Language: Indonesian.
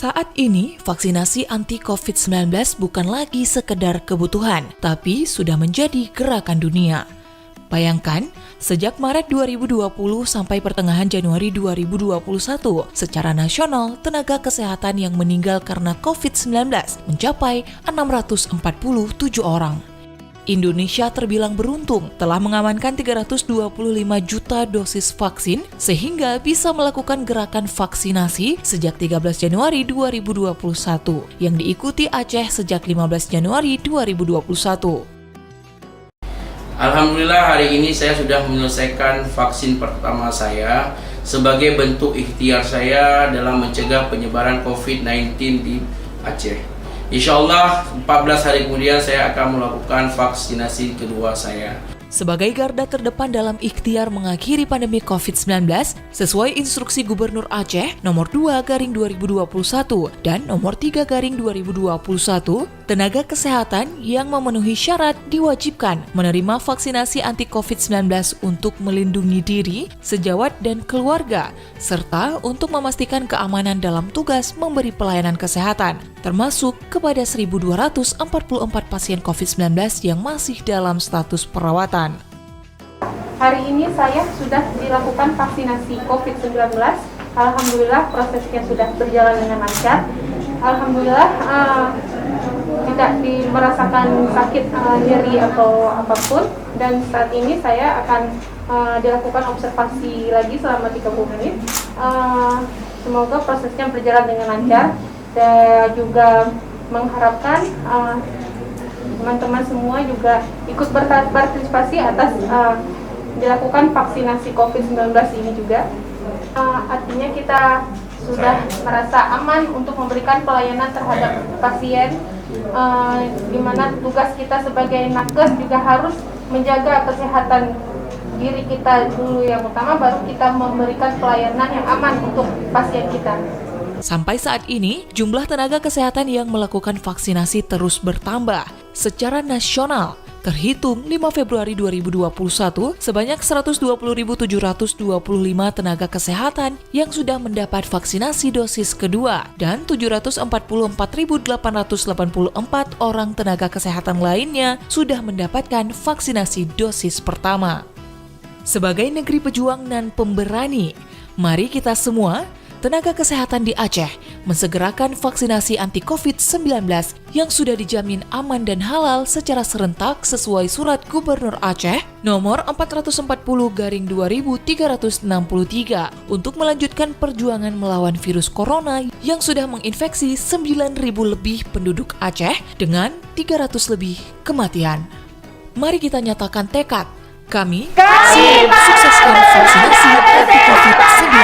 Saat ini, vaksinasi anti-COVID-19 bukan lagi sekedar kebutuhan, tapi sudah menjadi gerakan dunia. Bayangkan, sejak Maret 2020 sampai pertengahan Januari 2021, secara nasional, tenaga kesehatan yang meninggal karena COVID-19 mencapai 647 orang. Indonesia terbilang beruntung telah mengamankan 325 juta dosis vaksin sehingga bisa melakukan gerakan vaksinasi sejak 13 Januari 2021 yang diikuti Aceh sejak 15 Januari 2021. Alhamdulillah hari ini saya sudah menyelesaikan vaksin pertama saya sebagai bentuk ikhtiar saya dalam mencegah penyebaran COVID-19 di Aceh. Insyaallah 14 hari kemudian saya akan melakukan vaksinasi kedua saya. Sebagai garda terdepan dalam ikhtiar mengakhiri pandemi COVID-19, sesuai instruksi Gubernur Aceh nomor 2/2021 dan nomor 3/2021, tenaga kesehatan yang memenuhi syarat diwajibkan menerima vaksinasi anti-COVID-19 untuk melindungi diri, sejawat, dan keluarga, serta untuk memastikan keamanan dalam tugas memberi pelayanan kesehatan, termasuk kepada 1.244 pasien COVID-19 yang masih dalam status perawatan. Hari ini saya sudah dilakukan vaksinasi COVID-19. Alhamdulillah prosesnya sudah berjalan dengan lancar. Alhamdulillah tidak merasakan sakit nyeri atau apapun. Dan saat ini saya akan dilakukan observasi lagi selama 30 menit. Semoga prosesnya berjalan dengan lancar. Dan juga mengharapkan teman-teman semua juga ikut berpartisipasi atas dilakukan vaksinasi COVID-19 ini juga. Artinya kita sudah merasa aman untuk memberikan pelayanan terhadap pasien, di mana tugas kita sebagai nakes juga harus menjaga kesehatan diri kita dulu yang utama, baru kita memberikan pelayanan yang aman untuk pasien kita. Sampai saat ini, jumlah tenaga kesehatan yang melakukan vaksinasi terus bertambah. Secara nasional, terhitung 5 Februari 2021, sebanyak 120.725 tenaga kesehatan yang sudah mendapat vaksinasi dosis kedua dan 744.884 orang tenaga kesehatan lainnya sudah mendapatkan vaksinasi dosis pertama. Sebagai negeri pejuang dan pemberani, mari kita semua tenaga kesehatan di Aceh mensegerakan vaksinasi anti-COVID-19 yang sudah dijamin aman dan halal secara serentak sesuai surat Gubernur Aceh nomor 440/2363 untuk melanjutkan perjuangan melawan virus corona yang sudah menginfeksi 9.000 lebih penduduk Aceh dengan 300 lebih kematian. Mari kita nyatakan tekad, kami siap sukseskan vaksinasi anti-COVID-19.